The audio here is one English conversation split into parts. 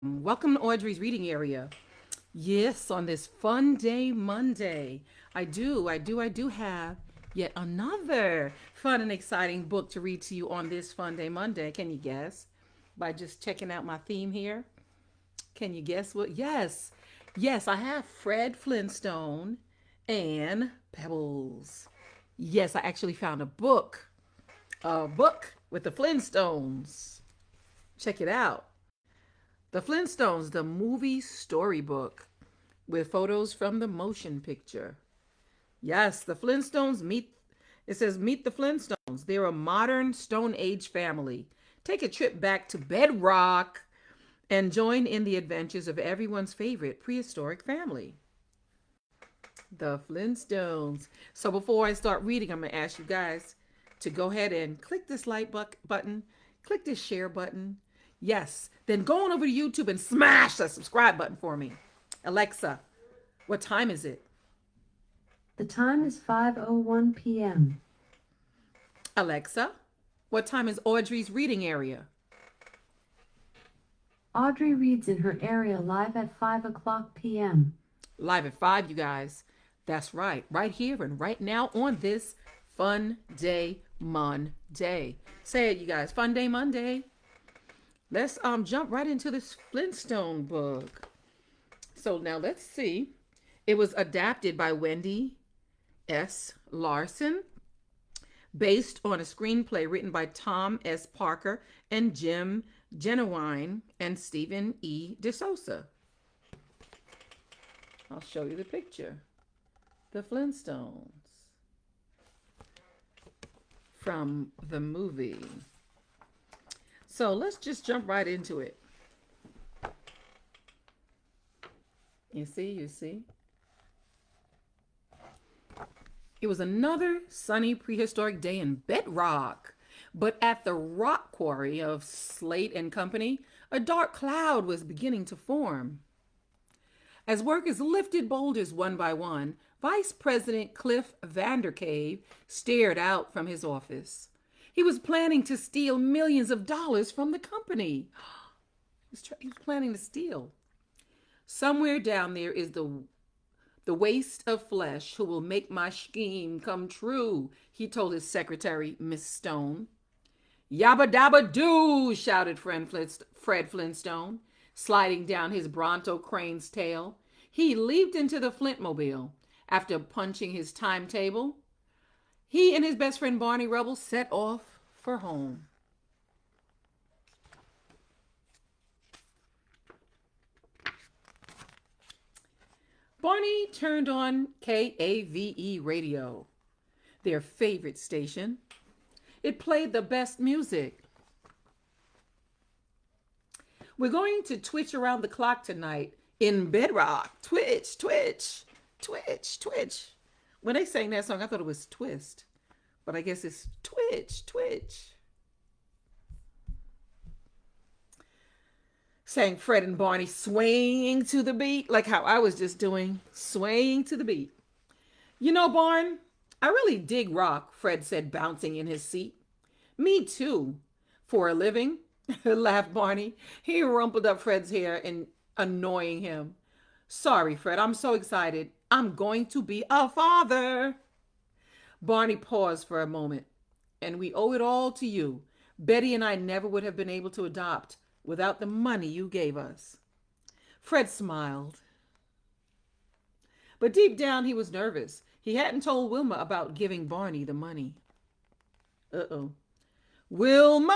Welcome to Audrey's reading area. Yes, on this fun day Monday, I do have yet another fun and exciting book to read to you on this fun day Monday. Can you guess? By just checking out my theme here. Can you guess what? Yes, I have Fred Flintstone and Pebbles. Yes, I actually found a book with the Flintstones. Check it out. The Flintstones, the movie storybook with photos from the motion picture. Yes, the Flintstones meet, it says, meet the Flintstones. They're a modern Stone Age family. Take a trip back to Bedrock and join in the adventures of everyone's favorite prehistoric family, the Flintstones. So before I start reading, I'm going to ask you guys to go ahead and click this button, click this share button. Yes, then go on over to YouTube and smash that subscribe button for me. Alexa, what time is it? The time is 5:01 p.m. Alexa, what time is Audrey's reading area? Audrey reads in her area live at 5 o'clock p.m. Live at 5, you guys. That's right here and right now on this Fun Day Monday. Say it, you guys, Fun Day Monday. Let's jump right into this Flintstone book. So now let's see. It was adapted by Wendy S. Larson, based on a screenplay written by Tom S. Parker and Jim Jennewein and Stephen E. De Souza. I'll show you the picture. The Flintstones from the movie. So let's just jump right into it. You see. It was another sunny prehistoric day in Bedrock. But at the rock quarry of Slate and Company, a dark cloud was beginning to form. As workers lifted boulders one by one, Vice President Cliff Vandercave stared out from his office. He was planning to steal millions of dollars from the company. He was planning to steal. Somewhere down there is the waste of flesh who will make my scheme come true, he told his secretary, Miss Stone. Yabba dabba doo, shouted Fred Flintstone, sliding down his Bronto crane's tail. He leaped into the Flintmobile. After punching his timetable, he and his best friend Barney Rubble set off for home. Barney turned on KAVE radio, their favorite station. It played the best music. We're going to twitch around the clock tonight in Bedrock. Twitch, twitch, twitch, twitch. When they sang that song, I thought it was twist, but I guess it's twitch, twitch. Sang Fred and Barney, swaying to the beat, like how I was just doing, swaying to the beat. You know, Barn, I really dig rock, Fred said, bouncing in his seat. Me too, for a living, laughed Barney. He rumpled up Fred's hair and annoying him. Sorry, Fred, I'm so excited. I'm going to be a father. Barney paused for a moment. And we owe it all to you. Betty and I never would have been able to adopt without the money you gave us. Fred smiled. But deep down, he was nervous. He hadn't told Wilma about giving Barney the money. Uh-oh. Wilma!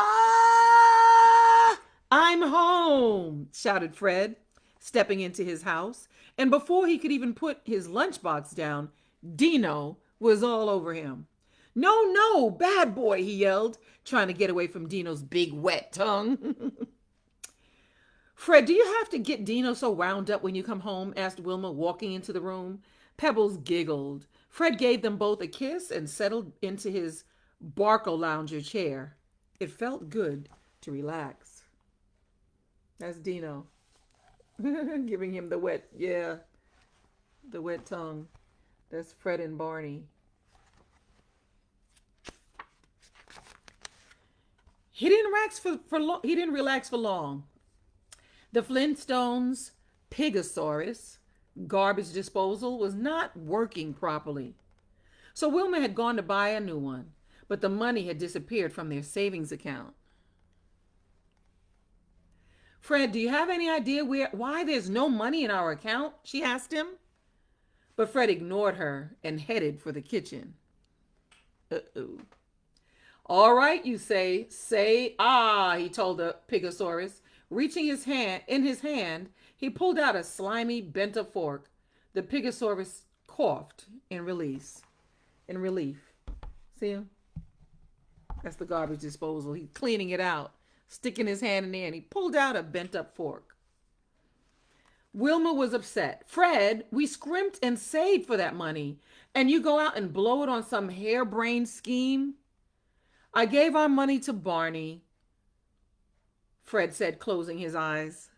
I'm home, shouted Fred, stepping into his house. And before he could even put his lunchbox down, Dino was all over him. No, no, bad boy, he yelled, trying to get away from Dino's big wet tongue. Fred, do you have to get Dino so wound up when you come home? Asked Wilma, walking into the room. Pebbles giggled. Fred gave them both a kiss and settled into his Barco lounger chair. It felt good to relax. That's Dino. Giving him the wet tongue. That's Fred and Barney. He didn't relax for long. The Flintstones' Pigosaurus garbage disposal was not working properly. So Wilma had gone to buy a new one, but the money had disappeared from their savings account. Fred, do you have any idea why there's no money in our account? She asked him. But Fred ignored her and headed for the kitchen. Uh-oh. All right, you say ah, he told the Pigosaurus. Reaching his hand, he pulled out a slimy, bent-up fork. The Pigosaurus coughed in relief. See him? That's the garbage disposal. He's cleaning it out, sticking his hand in there, and he pulled out a bent-up fork. Wilma was upset. Fred, we scrimped and saved for that money, and you go out and blow it on some harebrained scheme? I gave our money to Barney, Fred said, closing his eyes.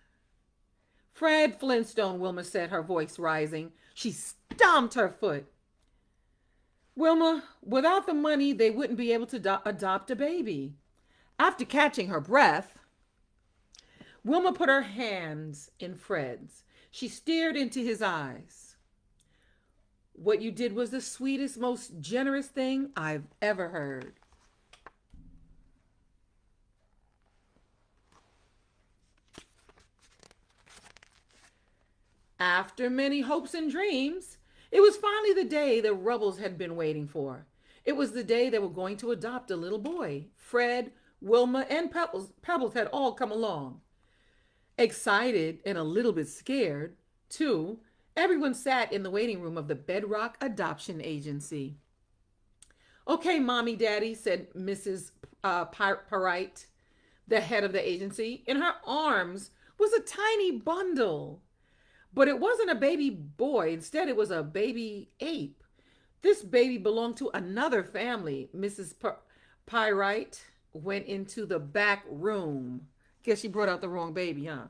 Fred Flintstone, Wilma said, her voice rising. She stomped her foot. Wilma, without the money, they wouldn't be able to adopt a baby. After catching her breath, Wilma put her hands in Fred's. She stared into his eyes. What you did was the sweetest, most generous thing I've ever heard. After many hopes and dreams, it was finally the day the Rubbles had been waiting for. It was the day they were going to adopt a little boy. Fred, Wilma, and Pebbles had all come along. Excited and a little bit scared, too, everyone sat in the waiting room of the Bedrock Adoption Agency. Okay, Mommy, Daddy, said Mrs. Parite, the head of the agency. In her arms was a tiny bundle. But it wasn't a baby boy. Instead, it was a baby ape. This baby belonged to another family. Mrs. Pyrite went into the back room. Guess she brought out the wrong baby, huh?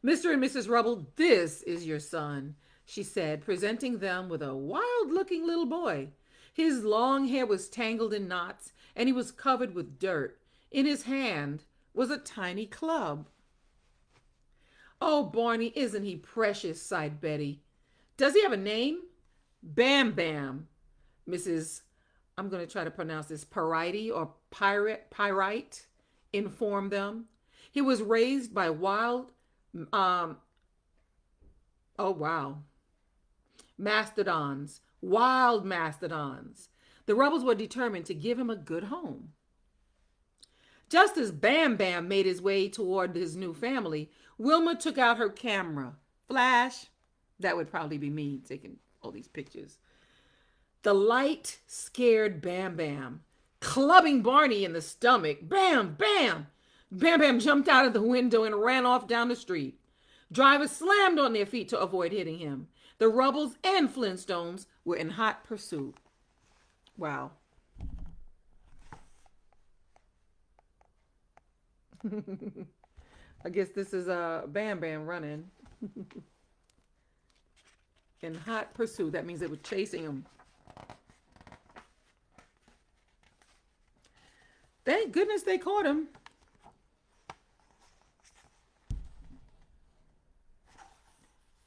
Mr. and Mrs. Rubble, this is your son, she said, presenting them with a wild-looking little boy. His long hair was tangled in knots, and he was covered with dirt. In his hand was a tiny club. Oh, Barney, isn't he precious, sighed Betty. Does he have a name? Bam Bam, Mrs. I'm going to try to pronounce this, Pyrite or Pyrite, informed them. He was raised by mastodons, wild mastodons. The Rebels were determined to give him a good home. Just as Bam Bam made his way toward his new family, Wilma took out her camera. Flash, that would probably be me taking all these pictures. The light scared Bam Bam, clubbing Barney in the stomach. Bam, bam! Bam Bam jumped out of the window and ran off down the street. Drivers slammed on their feet to avoid hitting him. The Rubbles and Flintstones were in hot pursuit. Wow. I guess this is Bam Bam running. In hot pursuit. That means they were chasing him. Thank goodness they caught him.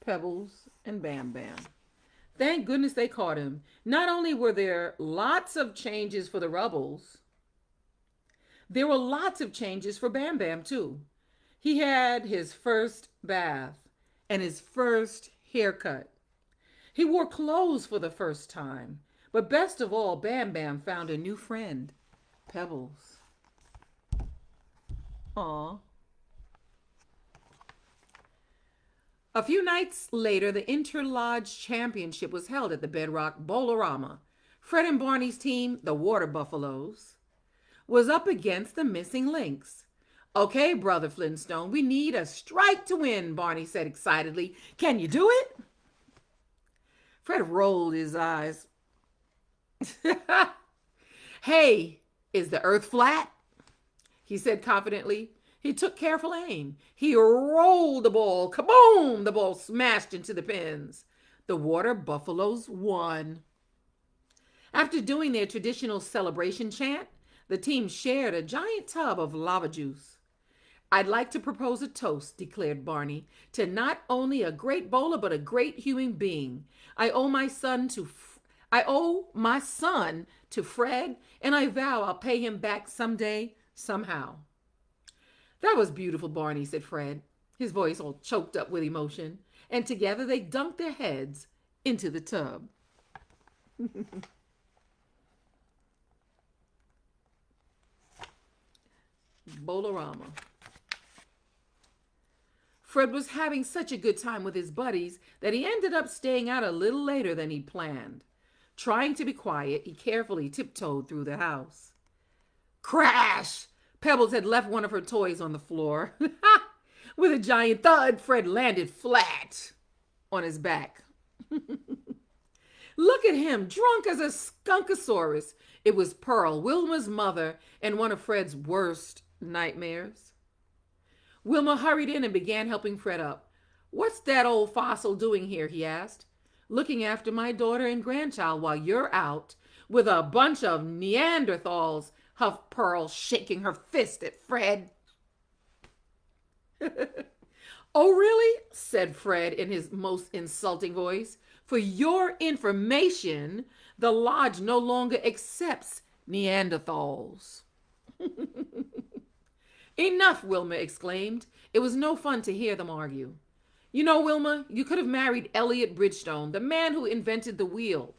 Pebbles and Bam Bam. Thank goodness they caught him. Not only were there lots of changes for the Rubbles, there were lots of changes for Bam Bam, too. He had his first bath and his first haircut. He wore clothes for the first time. But best of all, Bam Bam found a new friend, Pebbles. Aw. A few nights later, the Interlodge Championship was held at the Bedrock Bowl-O-Rama. Fred and Barney's team, the Water Buffaloes, was up against the Missing Links. Okay, Brother Flintstone, we need a strike to win, Barney said excitedly. Can you do it? Fred rolled his eyes. Hey, is the earth flat? He said confidently. He took careful aim. He rolled the ball. Kaboom! The ball smashed into the pins. The Water Buffaloes won. After doing their traditional celebration chant, the team shared a giant tub of lava juice. I'd like to propose a toast, declared Barney, to not only a great bowler but a great human being. I owe my son to Fred, and I vow I'll pay him back someday, somehow. That was beautiful, Barney, said Fred, his voice all choked up with emotion, and together they dunked their heads into the tub. Bolorama. Fred was having such a good time with his buddies that he ended up staying out a little later than he'd planned. Trying to be quiet, he carefully tiptoed through the house. Crash! Pebbles had left one of her toys on the floor. With a giant thud, Fred landed flat on his back. Look at him, drunk as a skunkosaurus. It was Pearl, Wilma's mother, and one of Fred's worst nightmares. Wilma hurried in and began helping Fred up. What's that old fossil doing here, he asked. Looking after my daughter and grandchild while you're out with a bunch of Neanderthals, huffed Pearl, shaking her fist at Fred. Oh, really? Said Fred in his most insulting voice. For your information, the lodge no longer accepts Neanderthals. Enough, Wilma exclaimed. It was no fun to hear them argue. You know, Wilma, you could have married Elliot Bridgestone, the man who invented the wheel,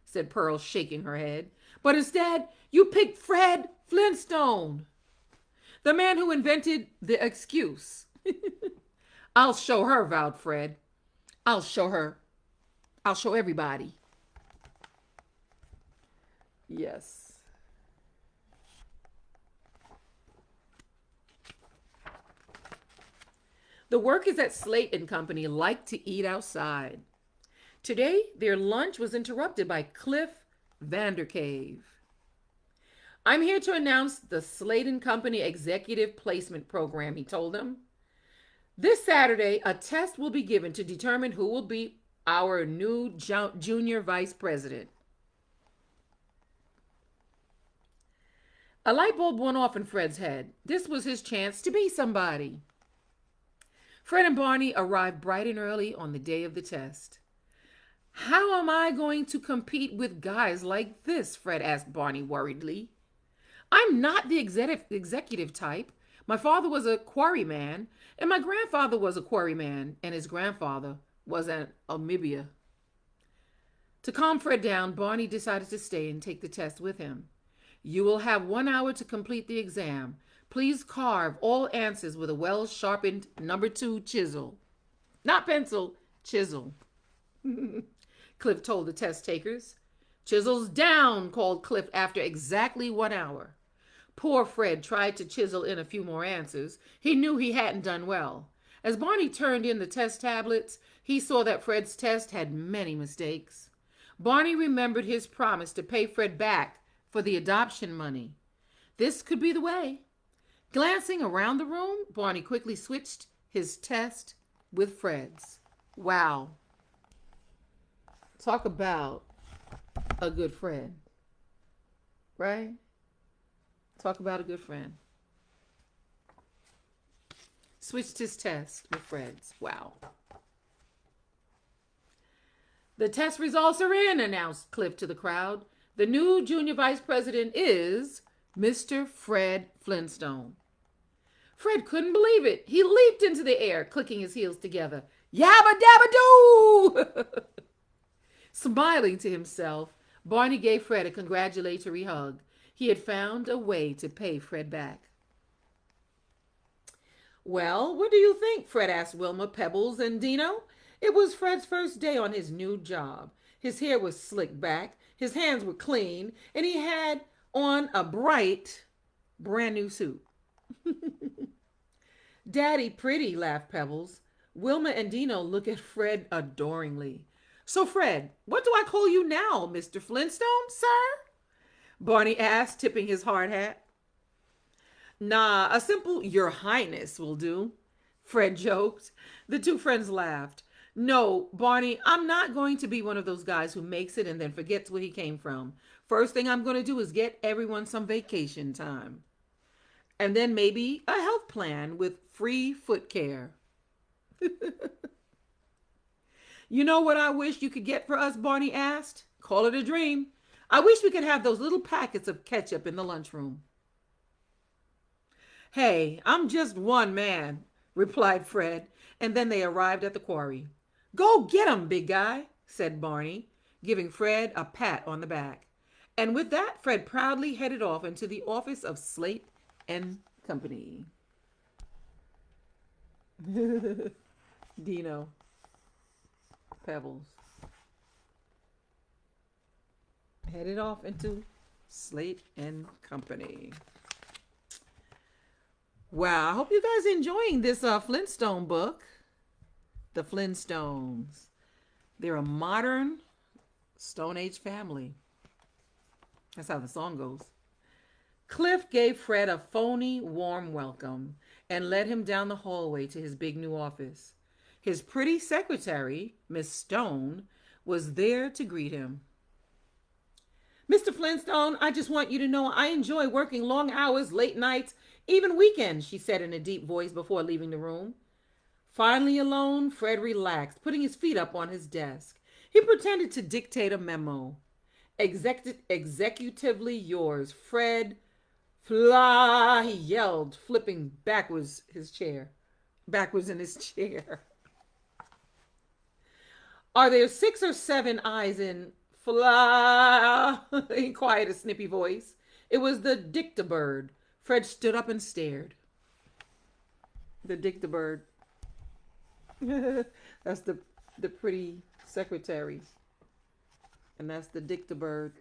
said Pearl, shaking her head. But instead, you picked Fred Flintstone, the man who invented the excuse. I'll show her, vowed Fred. I'll show her. I'll show everybody. Yes. The workers at Slate and Company liked to eat outside. Today, their lunch was interrupted by Cliff Vandercave. I'm here to announce the Slate and Company Executive Placement Program, he told them. This Saturday, a test will be given to determine who will be our new junior vice president. A light bulb went off in Fred's head. This was his chance to be somebody. Fred and Barney arrived bright and early on the day of the test. How am I going to compete with guys like this? Fred asked Barney worriedly. I'm not the executive type. My father was a quarryman, and my grandfather was a quarryman, and his grandfather was an amphibia. To calm Fred down, Barney decided to stay and take the test with him. You will have 1 hour to complete the exam. Please carve all answers with a well-sharpened number 2 chisel. Not pencil, chisel. Cliff told the test takers. Chisels down, called Cliff after exactly 1 hour. Poor Fred tried to chisel in a few more answers. He knew he hadn't done well. As Barney turned in the test tablets, he saw that Fred's test had many mistakes. Barney remembered his promise to pay Fred back for the adoption money. This could be the way. Glancing around the room, Barney quickly switched his test with Fred's. Wow. Talk about a good friend. Right? Talk about a good friend. Switched his test with Fred's. Wow. The test results are in, announced Cliff to the crowd. The new junior vice president is Mr. Fred Flintstone. Fred couldn't believe it. He leaped into the air, clicking his heels together. Yabba dabba doo! Smiling to himself, Barney gave Fred a congratulatory hug. He had found a way to pay Fred back. Well, what do you think? Fred asked Wilma, Pebbles, and Dino. It was Fred's first day on his new job. His hair was slicked back, his hands were clean, and he had on a bright, brand new suit. Daddy pretty, laughed Pebbles. Wilma and Dino looked at Fred adoringly. So, Fred, what do I call you now, Mr. Flintstone, sir? Barney asked, tipping his hard hat. Nah, a simple Your Highness will do, Fred joked. The two friends laughed. No, Barney, I'm not going to be one of those guys who makes it and then forgets where he came from. First thing I'm going to do is get everyone some vacation time. And then maybe a health plan with free foot care. You know what I wish you could get for us, Barney asked. Call it a dream. I wish we could have those little packets of ketchup in the lunchroom. Hey, I'm just one man, replied Fred, and then they arrived at the quarry. Go get 'em, big guy, said Barney, giving Fred a pat on the back. And with that, Fred proudly headed off into the office of Slate and Company. Dino. Pebbles. Headed off into Slate and Company. Wow, I hope you guys are enjoying this Flintstone book. The Flintstones. They're a modern Stone Age family. That's how the song goes. Cliff gave Fred a phony, warm welcome and led him down the hallway to his big new office. His pretty secretary, Miss Stone, was there to greet him. Mr. Flintstone, I just want you to know I enjoy working long hours, late nights, even weekends, she said in a deep voice before leaving the room. Finally alone, Fred relaxed, putting his feet up on his desk. He pretended to dictate a memo. Executively yours, Fred Fly, he yelled, flipping backwards in his chair. Are there 6 or 7 eyes in Fly? He inquired a snippy voice. It was the dictabird. Fred stood up and stared. The dictabird. That's the pretty secretary. And that's the dictabird.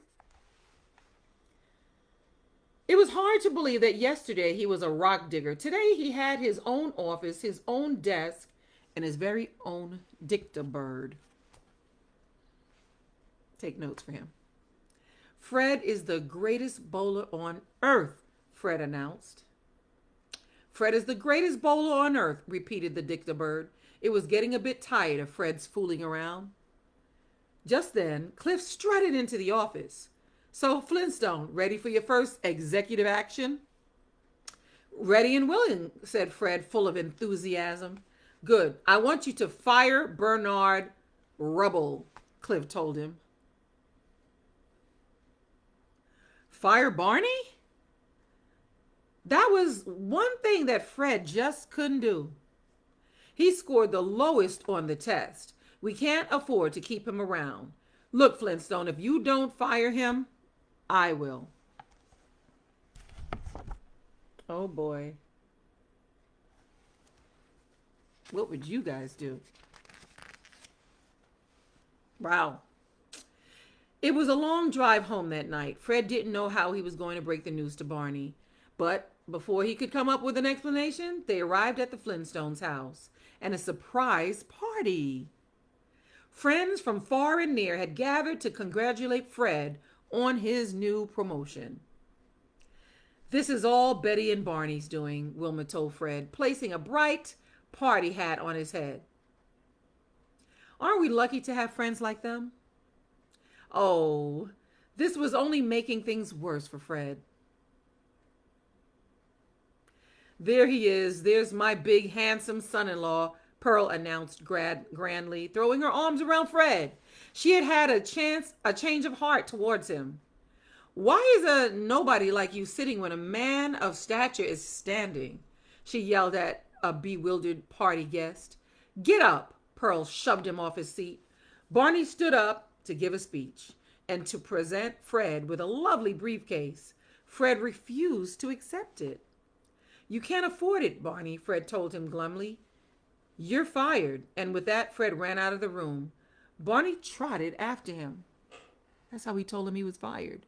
It was hard to believe that yesterday he was a rock digger. Today he had his own office, his own desk, and his very own dictabird. Take notes for him. Fred is the greatest bowler on earth, Fred announced. Fred is the greatest bowler on earth, repeated the dictabird. It was getting a bit tired of Fred's fooling around. Just then, Cliff strutted into the office. So, Flintstone, ready for your first executive action? Ready and willing, said Fred, full of enthusiasm. Good. I want you to fire Bernard Rubble, Cliff told him. Fire Barney? That was one thing that Fred just couldn't do. He scored the lowest on the test. We can't afford to keep him around. Look, Flintstone, if you don't fire him, I will. Oh boy. What would you guys do? Wow. It was a long drive home that night. Fred didn't know how he was going to break the news to Barney. But before he could come up with an explanation, they arrived at the Flintstones' house and a surprise party. Friends from far and near had gathered to congratulate Fred on his new promotion. This is all Betty and Barney's doing, Wilma told Fred, placing a bright party hat on his head. Aren't we lucky to have friends like them? Oh, this was only making things worse for Fred. There he is. There's my big, handsome son-in-law, Pearl announced grandly, throwing her arms around Fred. She had had a change of heart towards him. Why is a nobody like you sitting when a man of stature is standing? She yelled at a bewildered party guest. Get up, Pearl shoved him off his seat. Barney stood up to give a speech and to present Fred with a lovely briefcase. Fred refused to accept it. You can't afford it, Barney, Fred told him glumly. You're fired. And with that, Fred ran out of the room. Barney trotted after him. That's how he told him he was fired.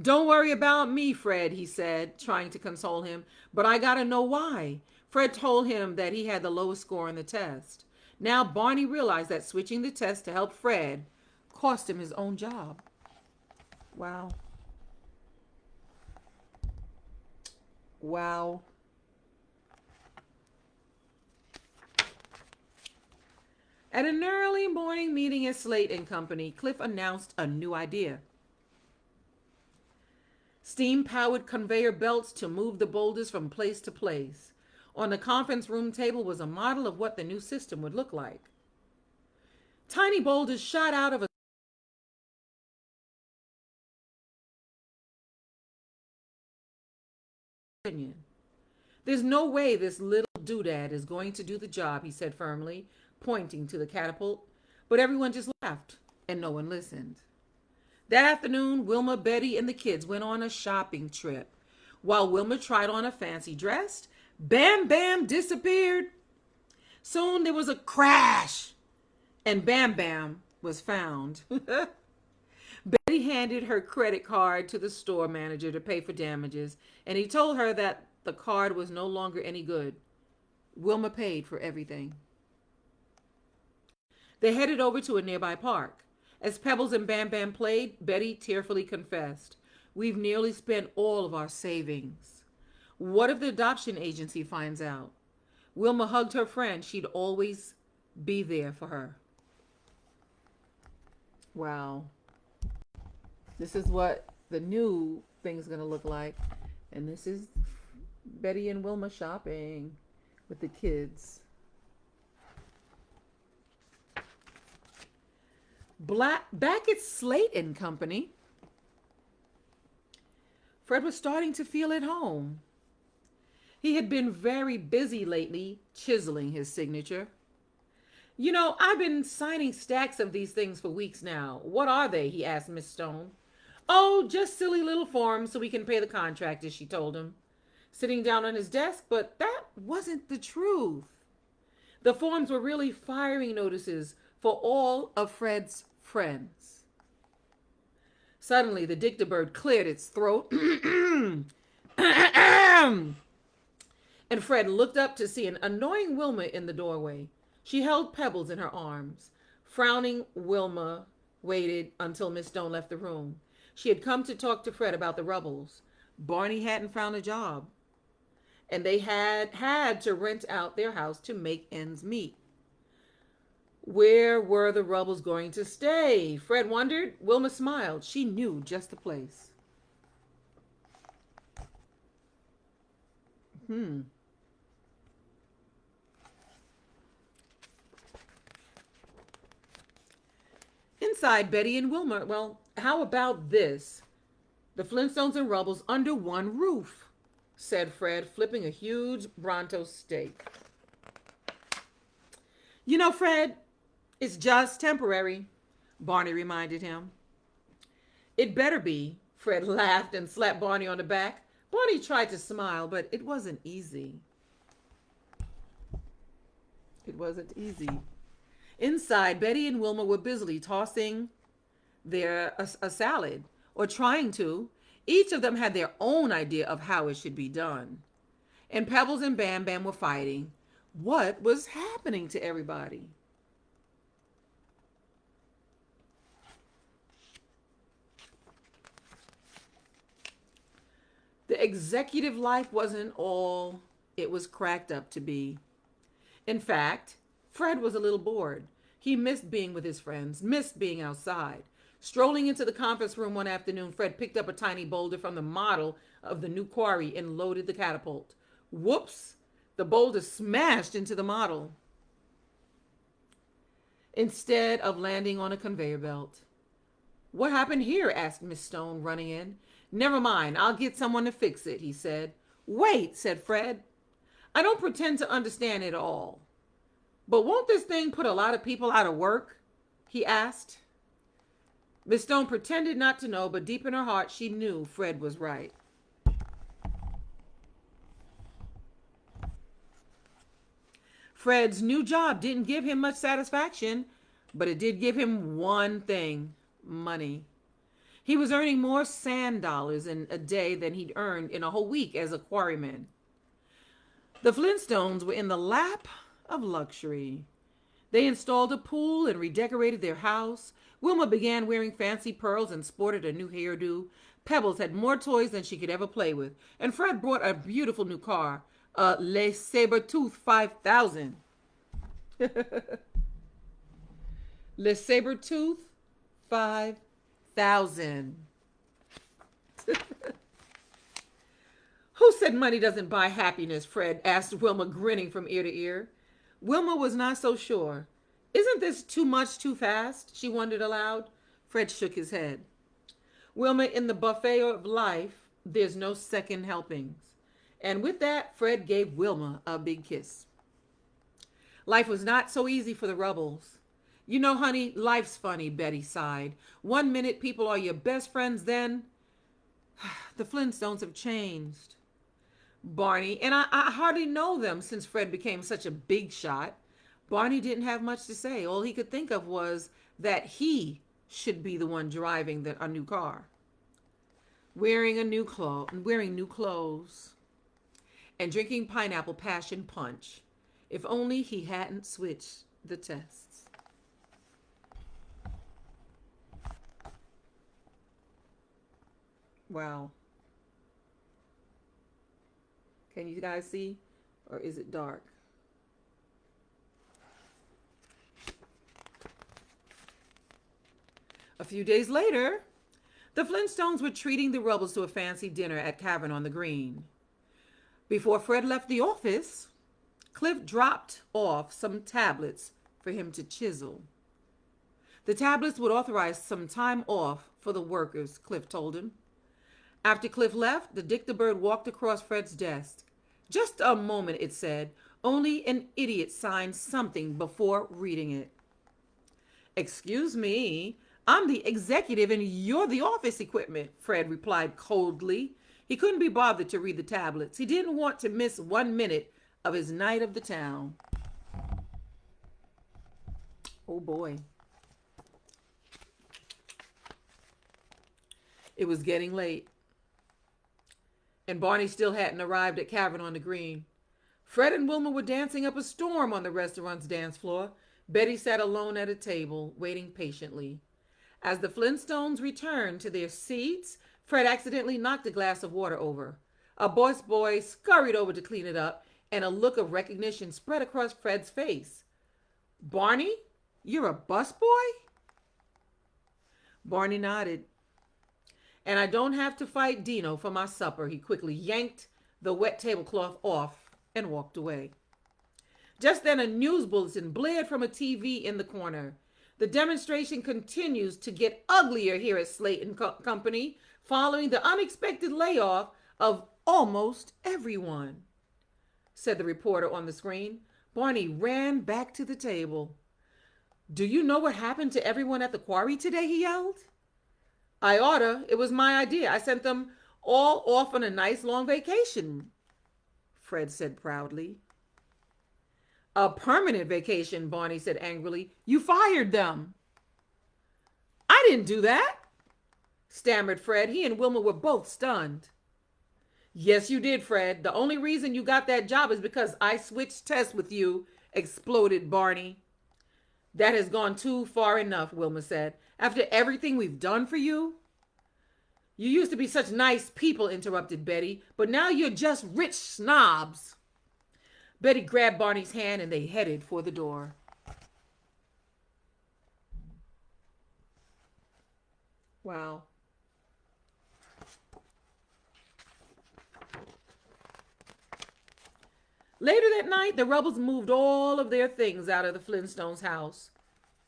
Don't worry about me, Fred, he said, trying to console him. But I gotta know why. Fred told him that he had the lowest score on the test. Now Barney realized that switching the test to help Fred cost him his own job. Wow. Wow. At an early morning meeting at Slate and Company, Cliff announced a new idea. steam-powered conveyor belts to move the boulders from place to place. On the conference room table was a model of what the new system would look like. Tiny boulders shot out of a opinion. There's no way this little doodad is going to do the job, he said firmly, pointing to the catapult. But everyone just laughed, and no one listened. That afternoon, Wilma, Betty, and the kids went on a shopping trip. While Wilma tried on a fancy dress, Bam Bam disappeared. Soon there was a crash, and Bam Bam was found. Betty handed her credit card to the store manager to pay for damages, and he told her that the card was no longer any good. Wilma paid for everything. They headed over to a nearby park. As Pebbles and Bam Bam played, Betty tearfully confessed, "We've nearly spent all of our savings. What if the adoption agency finds out?" Wilma hugged her friend. She'd always be there for her. Wow. This is what the new thing's going to look like. And this is Betty and Wilma shopping with the kids. Back at Slate and Company, Fred was starting to feel at home. He had been very busy lately chiseling his signature. "You know, I've been signing stacks of these things for weeks now. What are they?" he asked Miss Stone. "Oh, just silly little forms so we can pay the contractors," she told him, sitting down on his desk. But that wasn't the truth. The forms were really firing notices for all of Fred's friends. Suddenly, the dictabird cleared its throat, and Fred looked up to see an annoying Wilma in the doorway. She held Pebbles in her arms. Frowning Wilma waited until Miss Stone left the room. She had come to talk to Fred about the Rubbles. Barney hadn't found a job, and they had to rent out their house to make ends meet. Where were the Rubbles going to stay? Fred wondered. Wilma smiled. She knew just the place. Inside, Betty and Wilma, well, how about this? The Flintstones and Rubbles under one roof, said Fred, flipping a huge Bronto steak. "You know, Fred, it's just temporary," Barney reminded him. "It better be," Fred laughed and slapped Barney on the back. Barney tried to smile, but it wasn't easy. It wasn't easy. Inside, Betty and Wilma were busily tossing a salad, or trying to. Each of them had their own idea of how it should be done. And Pebbles and Bam Bam were fighting. What was happening to everybody? The executive life wasn't all it was cracked up to be. In fact, Fred was a little bored. He missed being with his friends, missed being outside. Strolling into the conference room one afternoon, Fred picked up a tiny boulder from the model of the new quarry and loaded the catapult. Whoops! The boulder smashed into the model instead of landing on a conveyor belt. "What happened here?" asked Miss Stone, running in. "Never mind, I'll get someone to fix it," he said. "Wait," said Fred. "I don't pretend to understand it all. But won't this thing put a lot of people out of work?" he asked. Miss Stone pretended not to know, but deep in her heart, she knew Fred was right. Fred's new job didn't give him much satisfaction, but it did give him one thing: money. He was earning more sand dollars in a day than he'd earned in a whole week as a quarryman. The Flintstones were in the lap of luxury. They installed a pool and redecorated their house. Wilma began wearing fancy pearls and sported a new hairdo. Pebbles had more toys than she could ever play with. And Fred brought a beautiful new car, a Le Sabertooth 5000. Le Sabertooth 5000. Who said money doesn't buy happiness? Fred asked Wilma, grinning from ear to ear. Wilma was not so sure. Isn't this too much too fast? She wondered aloud. Fred shook his head. Wilma, in the buffet of life, there's no second helpings. And with that, Fred gave Wilma a big kiss. Life was not so easy for the Rubbles. You know, honey, life's funny, Betty sighed. One minute people are your best friends, then the Flintstones have changed. Barney, and I hardly know them since Fred became such a big shot. Barney didn't have much to say. All he could think of was that he should be the one driving a new car. Wearing new clothes, and drinking pineapple passion punch. If only he hadn't switched the tests. Wow. Can you guys see? Or is it dark? A few days later, the Flintstones were treating the Rubbles to a fancy dinner at Cavern on the Green. Before Fred left the office, Cliff dropped off some tablets for him to chisel. The tablets would authorize some time off for the workers, Cliff told him. After Cliff left, the Dictabird walked across Fred's desk. Just a moment, it said. Only an idiot signs something before reading it. Excuse me, I'm the executive and you're the office equipment, Fred replied coldly. He couldn't be bothered to read the tablets. He didn't want to miss 1 minute of his night of the town. Oh boy. It was getting late, and Barney still hadn't arrived at Cavern on the Green. Fred and Wilma were dancing up a storm on the restaurant's dance floor. Betty sat alone at a table, waiting patiently. As the Flintstones returned to their seats, Fred accidentally knocked a glass of water over. A busboy scurried over to clean it up, and a look of recognition spread across Fred's face. Barney, you're a busboy? Barney nodded. And I don't have to fight Dino for my supper. He quickly yanked the wet tablecloth off and walked away. Just then a news bulletin blared from a TV in the corner. The demonstration continues to get uglier here at Slate & Company following the unexpected layoff of almost everyone, said the reporter on the screen. Barney ran back to the table. Do you know what happened to everyone at the quarry today? He yelled. I oughta. It was my idea. I sent them all off on a nice long vacation, Fred said proudly. A permanent vacation, Barney said angrily. You fired them. I didn't do that, stammered Fred. He and Wilma were both stunned. Yes, you did, Fred. The only reason you got that job is because I switched tests with you, exploded Barney. That has gone too far enough, Wilma said. After everything we've done for you? You used to be such nice people, interrupted Betty, but now you're just rich snobs. Betty grabbed Barney's hand and they headed for the door. Wow. Later that night, the Rubbles moved all of their things out of the Flintstones' house.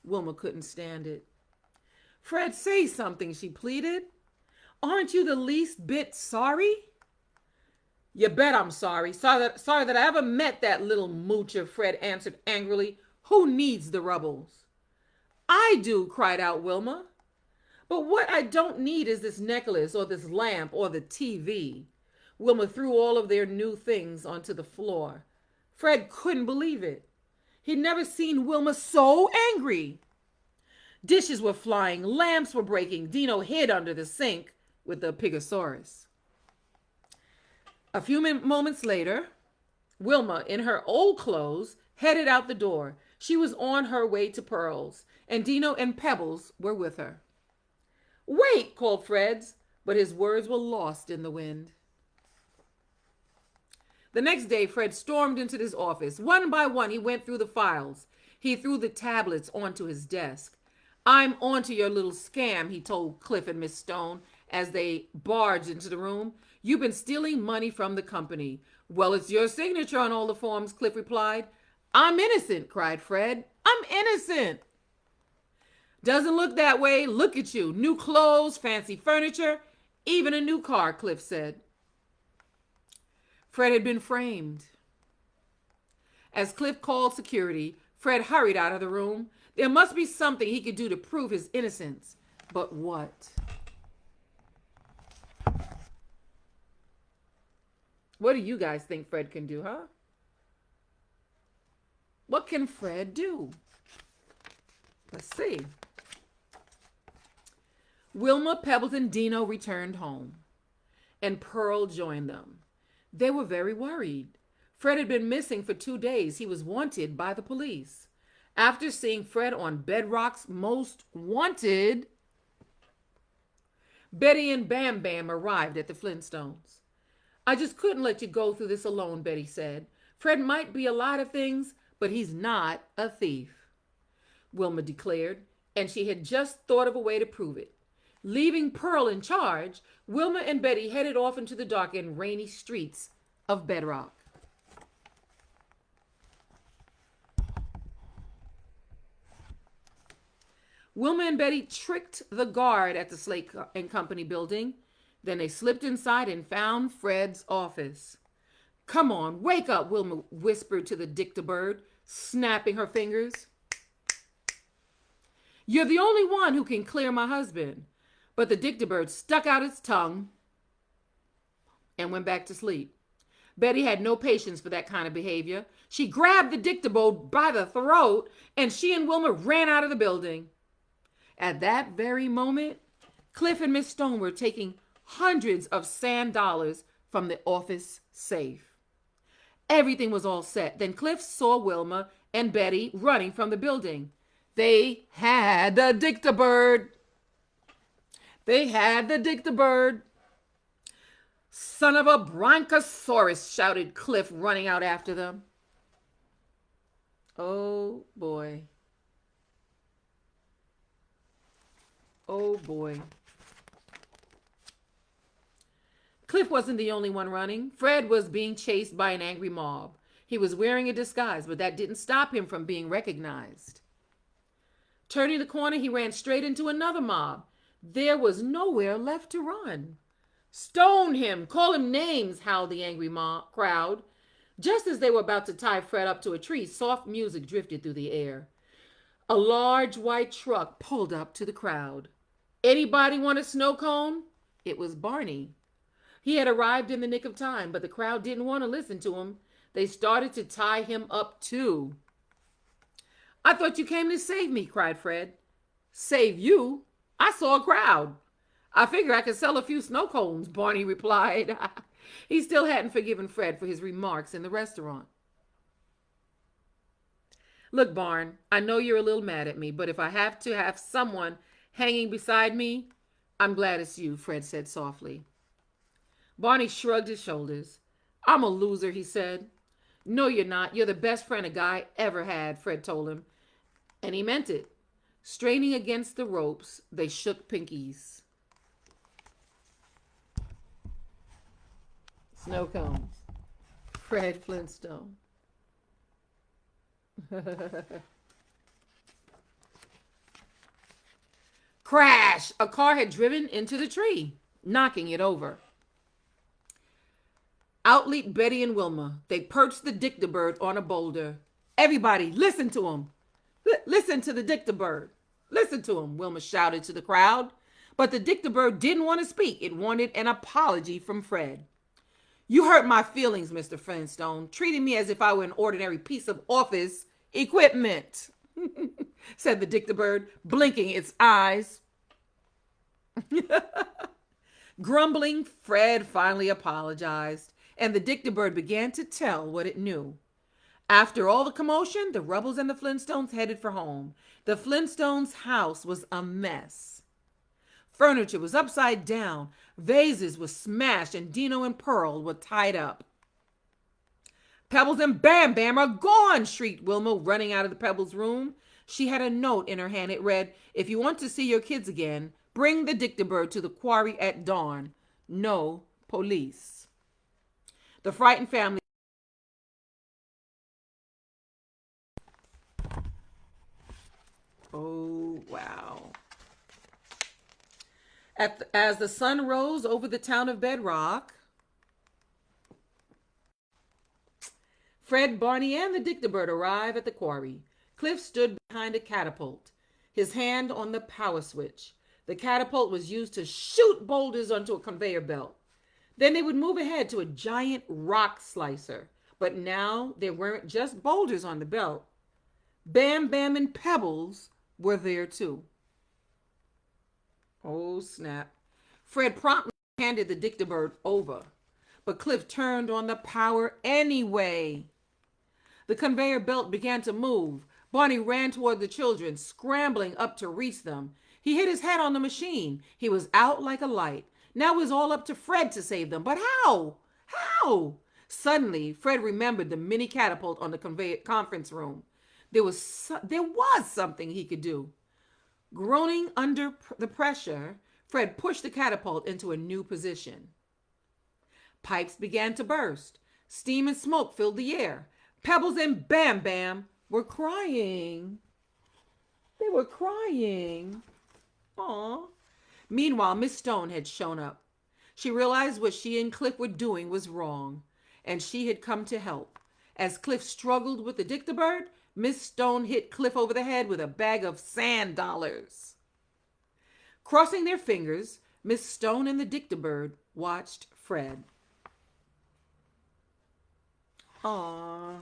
Wilma couldn't stand it. Fred, say something, she pleaded. Aren't you the least bit sorry? You bet I'm sorry. Sorry that I ever met that little moocher, Fred answered angrily. Who needs the Rubbles? I do, cried out Wilma. But what I don't need is this necklace or this lamp or the TV. Wilma threw all of their new things onto the floor. Fred couldn't believe it. He'd never seen Wilma so angry. Dishes were flying, lamps were breaking. Dino hid under the sink with the Pigosaurus. A few moments later, Wilma, in her old clothes, headed out the door. She was on her way to Pearl's, and Dino and Pebbles were with her. Wait, called Fred, but his words were lost in the wind. The next day, Fred stormed into his office. One by one, he went through the files. He threw the tablets onto his desk. I'm onto your little scam, he told Cliff and Miss Stone as they barged into the room. You've been stealing money from the company. Well, it's your signature on all the forms, Cliff replied. I'm innocent, cried Fred. I'm innocent. Doesn't look that way. Look at you. New clothes, fancy furniture, even a new car, Cliff said. Fred had been framed. As Cliff called security, Fred hurried out of the room. There must be something he could do to prove his innocence. But what? What do you guys think Fred can do, huh? What can Fred do? Let's see. Wilma, Pebbles, and Dino returned home, and Pearl joined them. They were very worried. Fred had been missing for 2 days. He was wanted by the police. After seeing Fred on Bedrock's Most Wanted, Betty and Bam Bam arrived at the Flintstones. I just couldn't let you go through this alone, Betty said. Fred might be a lot of things, but he's not a thief, Wilma declared, and she had just thought of a way to prove it. Leaving Pearl in charge, Wilma and Betty headed off into the dark and rainy streets of Bedrock. Wilma and Betty tricked the guard at the Slate and Company building. Then they slipped inside and found Fred's office. Come on, wake up, Wilma whispered to the dictabird, snapping her fingers. You're the only one who can clear my husband. But the dictabird stuck out its tongue and went back to sleep. Betty had no patience for that kind of behavior. She grabbed the dictabird by the throat, and she and Wilma ran out of the building. At that very moment, Cliff and Miss Stone were taking hundreds of sand dollars from the office safe. Everything was all set. Then Cliff saw Wilma and Betty running from the building. They had the dictabird. They had the dictabird. Son of a bronchosaurus, shouted Cliff, running out after them. Oh, boy. Oh, boy. Cliff wasn't the only one running. Fred was being chased by an angry mob. He was wearing a disguise, but that didn't stop him from being recognized. Turning the corner, he ran straight into another mob. There was nowhere left to run. Stone him! Call him names, howled the angry crowd. Just as they were about to tie Fred up to a tree, soft music drifted through the air. A large white truck pulled up to the crowd. Anybody want a snow cone? It was Barney. He had arrived in the nick of time, but the crowd didn't want to listen to him. They started to tie him up too. I thought you came to save me, cried Fred. Save you? I saw a crowd. I figure I could sell a few snow cones, Barney replied. He still hadn't forgiven Fred for his remarks in the restaurant. Look, Barn, I know you're a little mad at me, but if I have to have someone hanging beside me, I'm glad it's you, Fred said softly. Barney shrugged his shoulders. I'm a loser, he said. No, you're not. You're the best friend a guy ever had, Fred told him. And he meant it. Straining against the ropes, they shook pinkies. Snow cones. Fred Flintstone. Crash! A car had driven into the tree, knocking it over. Out leaped Betty and Wilma. They perched the dictabird on a boulder. Everybody, listen to him. Listen to the dictabird. Listen to him, Wilma shouted to the crowd. But the dictabird didn't want to speak. It wanted an apology from Fred. You hurt my feelings, Mr. Flintstone, treating me as if I were an ordinary piece of office equipment, said the dictabird, blinking its eyes. Grumbling, Fred finally apologized, and the dictabird began to tell what it knew. After all the commotion, the Rubbles and the Flintstones headed for home. The Flintstones' house was a mess. Furniture was upside down, vases were smashed, and Dino and Pearl were tied up. Pebbles and Bam Bam are gone, shrieked Wilma, running out of the Pebbles room. She had a note in her hand. It read, if you want to see your kids again, bring the dictabird to the quarry at dawn. No police. The frightened family. Oh, wow. As the sun rose over the town of Bedrock, Fred, Barney, and the Dictabird arrive at the quarry. Cliff stood behind a catapult, his hand on the power switch. The catapult was used to shoot boulders onto a conveyor belt. Then they would move ahead to a giant rock slicer. But now there weren't just boulders on the belt. Bam Bam and Pebbles were there too. Oh, snap. Fred promptly handed the Dictabird over, but Cliff turned on the power anyway. The conveyor belt began to move. Barney ran toward the children, scrambling up to reach them. He hit his head on the machine. He was out like a light. Now it was all up to Fred to save them. But how? How? Suddenly, Fred remembered the mini catapult on the conference room. There was something he could do. Groaning under the pressure, Fred pushed the catapult into a new position. Pipes began to burst. Steam and smoke filled the air. Pebbles and Bam Bam were crying. They were crying. Aw. Meanwhile, Miss Stone had shown up. She realized what she and Cliff were doing was wrong, and she had come to help. As Cliff struggled with the Dictabird, Miss Stone hit Cliff over the head with a bag of sand dollars. Crossing their fingers, Miss Stone and the Dictabird watched Fred. Aww.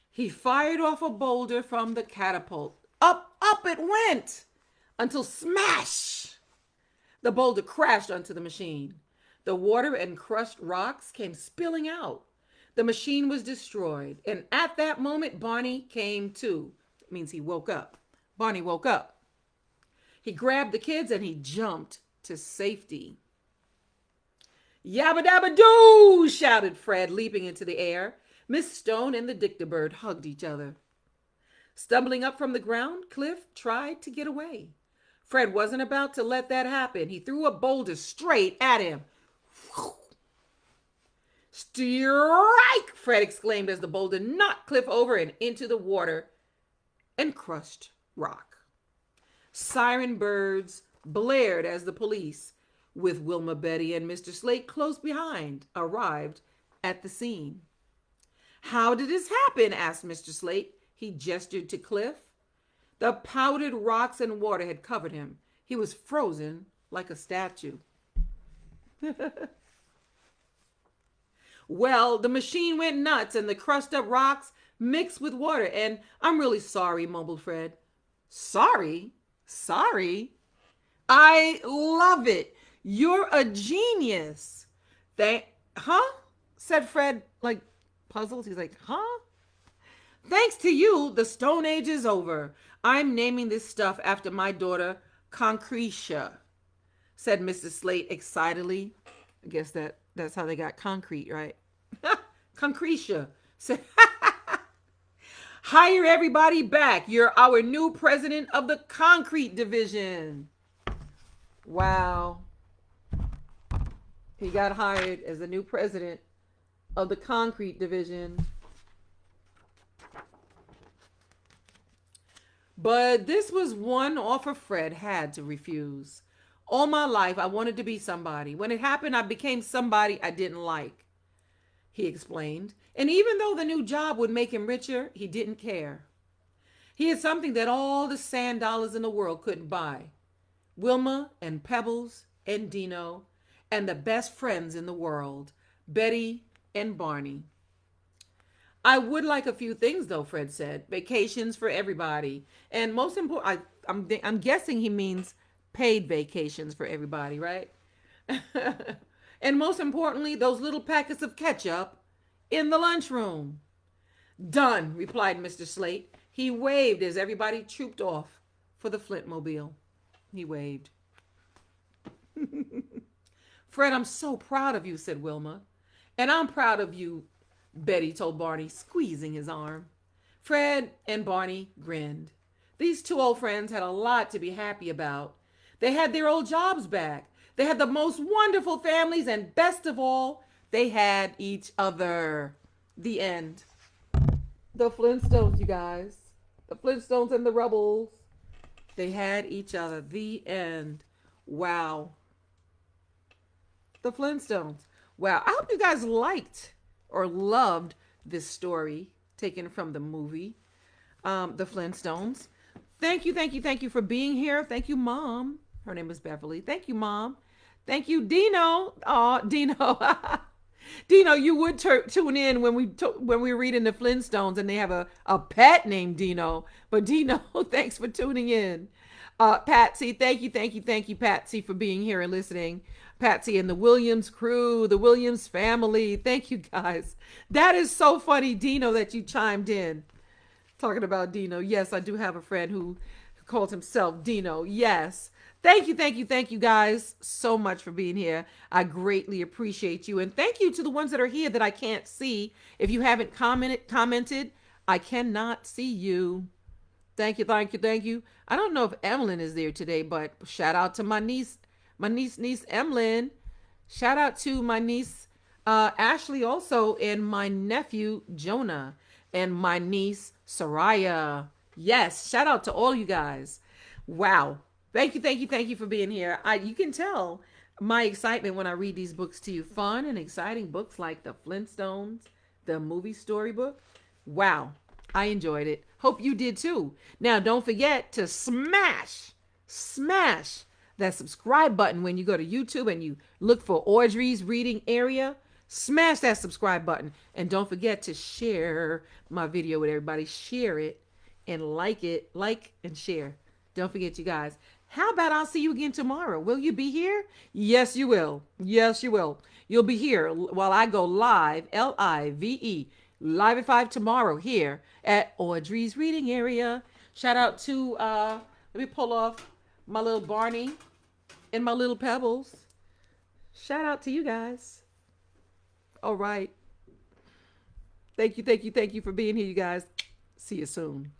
He fired off a boulder from the catapult. Up it went, until smash! The boulder crashed onto the machine. The water and crushed rocks came spilling out. The machine was destroyed, and at that moment, Barney came to. It means he woke up. Barney woke up. He grabbed the kids and he jumped to safety. Yabba dabba doo! Shouted Fred, leaping into the air. Miss Stone and the Dictabird hugged each other. Stumbling up from the ground, Cliff tried to get away. Fred wasn't about to let that happen. He threw a boulder straight at him. Strike! Fred exclaimed as the boulder knocked Cliff over and into the water and crushed rock. Siren birds blared as the police, with Wilma, Betty, and Mr. Slate close behind, arrived at the scene. How did this happen? Asked Mr. Slate. He gestured to Cliff. The powdered rocks and water had covered him. He was frozen like a statue. Well, the machine went nuts and the crushed up rocks mixed with water, and I'm really sorry, mumbled Fred. Sorry? Sorry? I love it. You're a genius. Huh? Said Fred, like puzzled. He's like, huh? Thanks to you, the Stone Age is over. I'm naming this stuff after my daughter, Concretia, said Mrs. Slate excitedly. I guess that's how they got concrete, right? Concretia said, hire everybody back. You're our new president of the concrete division. Wow. He got hired as the new president of the concrete division. But this was one offer Fred had to refuse. All my life, I wanted to be somebody. When it happened, I became somebody I didn't like, he explained. And even though the new job would make him richer, he didn't care. He had something that all the sand dollars in the world couldn't buy. Wilma and Pebbles and Dino and the best friends in the world, Betty and Barney. I would like a few things, though, Fred said. Vacations for everybody. And most important, I'm guessing he means paid vacations for everybody, right? And most importantly, those little packets of ketchup in the lunchroom. Done, replied Mr. Slate. He waved as everybody trooped off for the Flintmobile. He waved. Fred, I'm so proud of you, said Wilma. And I'm proud of you, Betty told Barney, squeezing his arm. Fred and Barney grinned. These two old friends had a lot to be happy about. They had their old jobs back. They had the most wonderful families, and best of all, they had each other. The end. The Flintstones, you guys. The Flintstones and the Rebels. They had each other. The end. Wow. The Flintstones. Wow. I hope you guys liked or loved this story taken from the movie, The Flintstones. Thank you, thank you, thank you for being here. Thank you, Mom. Her name is Beverly. Thank you, Mom. Thank you, Dino. Oh, Dino. Dino, you would tune in when we're reading the Flintstones and they have a pet named Dino. But Dino, thanks for tuning in. Patsy, thank you, Patsy, for being here and listening. Patsy and the Williams crew, the Williams family. Thank you, guys. That is so funny, Dino, that you chimed in. Talking about Dino. Yes, I do have a friend who calls himself Dino. Yes. Thank you, guys, so much for being here. I greatly appreciate you. And thank you to the ones that are here that I can't see. If you haven't commented, I cannot see you. Thank you. I don't know if Emlyn is there today, but shout out to my niece Emlyn. Shout out to my niece Ashley also, and my nephew Jonah, and my niece Soraya. Yes, shout out to all you guys. Wow. Thank you for being here. You can tell my excitement when I read these books to you. Fun and exciting books like The Flintstones, the movie Storybook. Wow, I enjoyed it. Hope you did too. Now, don't forget to smash that subscribe button when you go to YouTube and you look for Audrey's Reading Area. Smash that subscribe button. And don't forget to share my video with everybody. Share it and like it. Like and share. Don't forget, you guys. How about I'll see you again tomorrow? Will you be here? Yes, you will. Yes, you will. You'll be here while I go live, Live, live at 5 tomorrow here at Audrey's Reading Area. Shout out to, let me pull off my little Barney and my little Pebbles. Shout out to you guys. All right. Thank you for being here, you guys. See you soon.